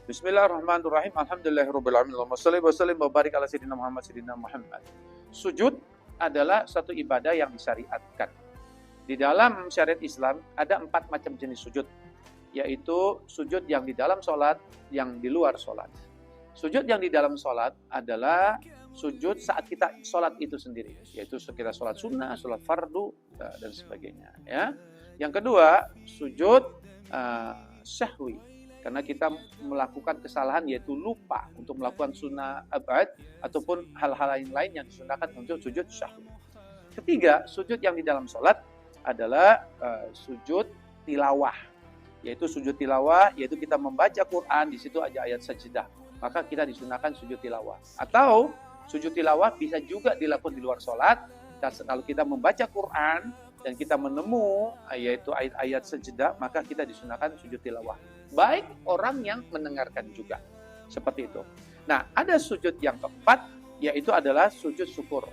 Bismillahirrahmanirrahim. Alhamdulillahirabbil alamin. Allahumma shalli wa sallim wa barik ala sayyidina Muhammad. Sujud adalah satu ibadah yang disyariatkan. Di dalam syariat Islam ada 4 macam jenis sujud, yaitu sujud yang di dalam sholat, yang di luar sholat. Sujud yang di dalam sholat adalah sujud saat kita sholat itu sendiri, yaitu kita sholat sunnah, sholat fardu, dan sebagainya. Ya. Yang kedua, sujud syahwi, karena kita melakukan kesalahan yaitu lupa untuk melakukan sunnah abad ataupun hal-hal lain yang disunahkan untuk sujud syahwi. Ketiga, sujud yang di dalam sholat adalah sujud tilawah, yaitu sujud tilawah, yaitu kita membaca Quran, di situ ada ayat sajdah, maka kita disunahkan sujud tilawah. Atau sujud tilawah bisa juga dilakukan di luar sholat, kalau kita membaca Quran dan kita menemu yaitu ayat-ayat sajdah, maka kita disunahkan sujud tilawah. Baik orang yang mendengarkan juga. Seperti itu. Nah, ada sujud yang keempat, yaitu adalah sujud syukur.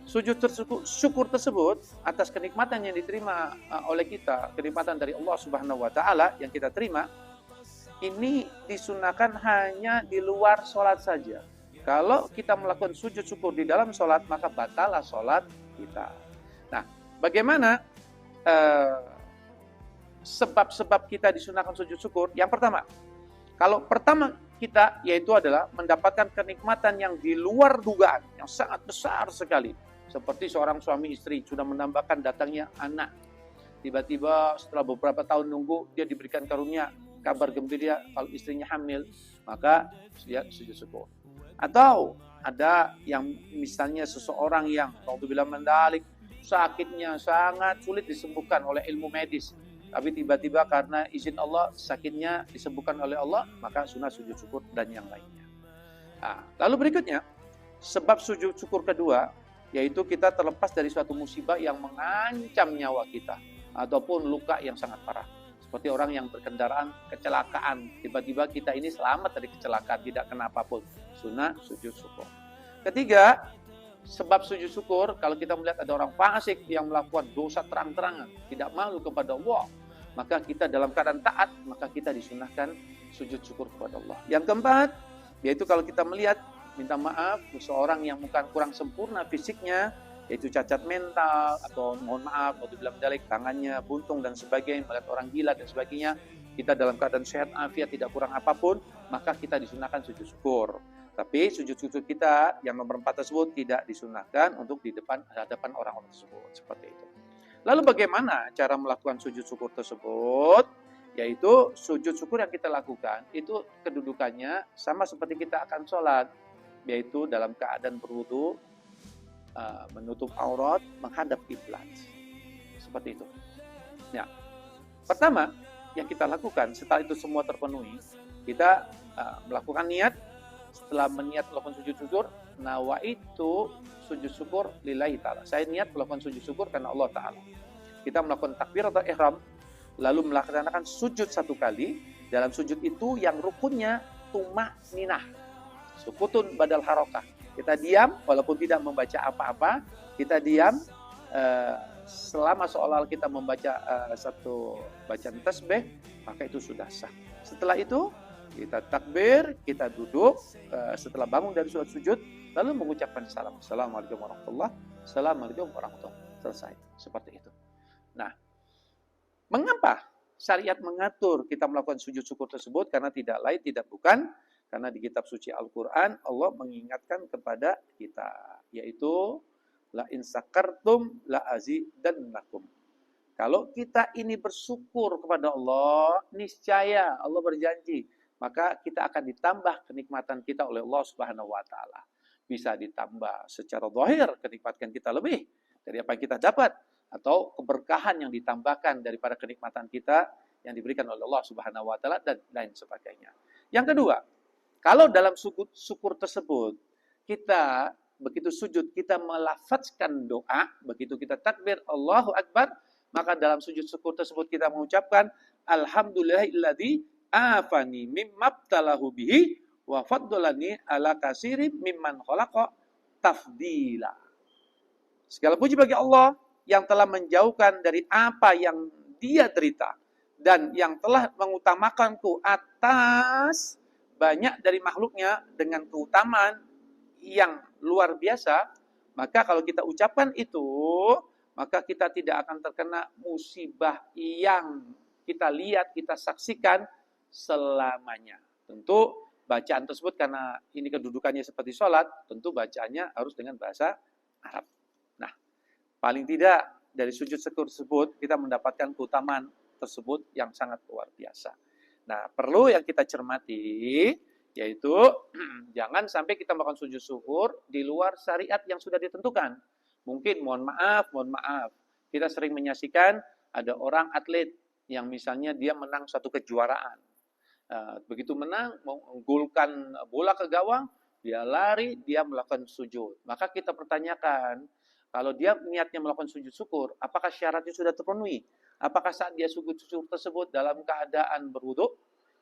Sujud syukur tersebut atas kenikmatan yang diterima oleh kita, kenikmatan dari Allah Subhanahu wa taala yang kita terima, ini disunahkan hanya di luar sholat saja. Kalau kita melakukan sujud syukur di dalam sholat, maka batalah sholat kita. Nah, bagaimana sebab-sebab kita disunahkan sujud syukur? Yang pertama, kalau pertama kita yaitu adalah mendapatkan kenikmatan yang di luar dugaan, yang sangat besar sekali. Seperti seorang suami istri sudah menambahkan datangnya anak. Tiba-tiba setelah beberapa tahun nunggu, dia diberikan karunia, kabar gembira kalau istrinya hamil, maka dia sujud syukur. Atau ada yang misalnya seseorang yang naudzubillah mendalik, sakitnya sangat sulit disembuhkan oleh ilmu medis, tapi tiba-tiba karena izin Allah sakitnya disembuhkan oleh Allah, maka sunnah sujud syukur dan yang lainnya. Nah, lalu berikutnya, sebab sujud syukur kedua, yaitu kita terlepas dari suatu musibah yang mengancam nyawa kita ataupun luka yang sangat parah. Seperti orang yang berkendaraan kecelakaan, tiba-tiba kita ini selamat dari kecelakaan, tidak kena apapun. Sunnah sujud syukur. Ketiga, sebab sujud syukur, kalau kita melihat ada orang fasik yang melakukan dosa terang-terangan, tidak malu kepada Allah, maka kita dalam keadaan taat, maka kita disunahkan sujud syukur kepada Allah. Yang keempat, yaitu kalau kita melihat, minta maaf, seseorang yang bukan kurang sempurna fisiknya, yaitu cacat mental, atau mohon maaf, waktu bilang dalik, tangannya buntung dan sebagainya, melihat orang gila dan sebagainya, kita dalam keadaan sehat, afiat, tidak kurang apapun, maka kita disunahkan sujud syukur. Tapi sujud syukur kita yang nomor 4 tersebut tidak disunahkan untuk di hadapan orang-orang tersebut. Seperti itu. Lalu bagaimana cara melakukan sujud syukur tersebut? Yaitu sujud syukur yang kita lakukan itu kedudukannya sama seperti kita akan sholat, yaitu dalam keadaan berwudu, menutup aurat, menghadap kiblat. Seperti itu. Ya. Pertama yang kita lakukan setelah itu semua terpenuhi, kita melakukan niat. Setelah meniat melakukan sujud syukur, nawaitu sujud syukur lillahi ta'ala. Saya niat melakukan sujud syukur karena Allah Ta'ala. Kita melakukan takbir atau ihram, lalu melaksanakan sujud 1 kali. Dalam sujud itu yang rukunnya tuma'ninah, sukutun badal harokah. Kita diam walaupun tidak membaca apa-apa. Kita diam selama seolah kita membaca satu bacaan tasbih, maka itu sudah sah. Setelah itu kita takbir, kita duduk, setelah bangun dari sholat sujud, lalu mengucapkan salam. Assalamualaikum warahmatullahi wabarakatuh. Assalamualaikum warahmatullahi wabarakatuh. Selesai. Seperti itu. Nah, mengapa syariat mengatur kita melakukan sujud syukur tersebut? Karena tidak lain, tidak bukan. Karena di kitab suci Al-Quran, Allah mengingatkan kepada kita, yaitu, la in sakartum la azidannakum. Kalau kita ini bersyukur kepada Allah, niscaya Allah berjanji, maka kita akan ditambah kenikmatan kita oleh Allah Subhanahu wa taala. Bisa ditambah secara zahir, kenikmatan kita lebih dari apa yang kita dapat, atau keberkahan yang ditambahkan daripada kenikmatan kita yang diberikan oleh Allah Subhanahu wa taala dan lain sebagainya. Yang kedua, kalau dalam syukur tersebut kita begitu sujud kita melafazkan doa, begitu kita takbir Allahu Akbar, maka dalam sujud syukur tersebut kita mengucapkan alhamdulillahilladzi afani mimmabtalahu bihi wa faddalani ala katsirin mimman khalaqa tafdila. Segala puji bagi Allah yang telah menjauhkan dari apa yang dia derita dan yang telah mengutamakanku atas banyak dari makhluknya dengan keutamaan yang luar biasa, maka kalau kita ucapkan itu, maka kita tidak akan terkena musibah yang kita lihat, kita saksikan selamanya. Tentu bacaan tersebut karena ini kedudukannya seperti sholat, tentu bacaannya harus dengan bahasa Arab. Nah, paling tidak dari sujud syukur tersebut kita mendapatkan keutamaan tersebut yang sangat luar biasa. Nah, perlu yang kita cermati, yaitu jangan sampai kita melakukan sujud syukur di luar syariat yang sudah ditentukan. Mungkin mohon maaf, kita sering menyaksikan ada orang atlet yang misalnya dia menang satu kejuaraan. Begitu menang, menggolkan bola ke gawang, dia lari, dia melakukan sujud. Maka kita pertanyakan, kalau dia niatnya melakukan sujud syukur, apakah syaratnya sudah terpenuhi? Apakah saat dia sujud syukur tersebut dalam keadaan berwudu,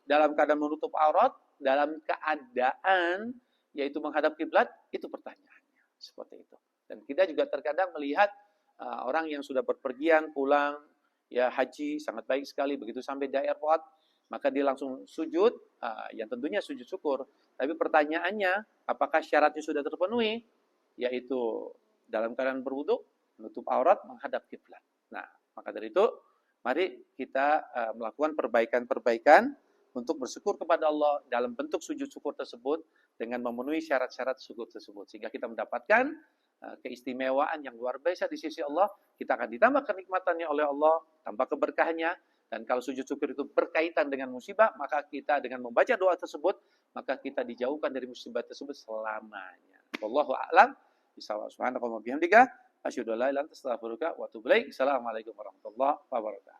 dalam keadaan menutup aurat, dalam keadaan yaitu menghadap kiblat? Itu pertanyaannya. Seperti itu. Dan kita juga terkadang melihat orang yang sudah berpergian pulang ya haji sangat baik sekali, begitu sampai di airport maka dia langsung sujud, yang tentunya sujud syukur. Tapi pertanyaannya, apakah syaratnya sudah terpenuhi? Yaitu dalam keadaan berwudu, menutup aurat, menghadap kiblat. Nah, maka dari itu, mari kita melakukan perbaikan-perbaikan untuk bersyukur kepada Allah dalam bentuk sujud syukur tersebut dengan memenuhi syarat-syarat syukur tersebut. Sehingga kita mendapatkan keistimewaan yang luar biasa di sisi Allah. Kita akan ditambah kenikmatannya oleh Allah, tambah keberkahannya. Dan kalau sujud syukur itu berkaitan dengan musibah, maka kita dengan membaca doa tersebut, maka kita dijauhkan dari musibah tersebut selamanya. Wallahu a'lam. Subhanakallahumma wa bihamdika asyhadu an la ilaha illa anta astaghfiruka wa atubu ilaik. Assalamualaikum warahmatullahi wabarakatuh.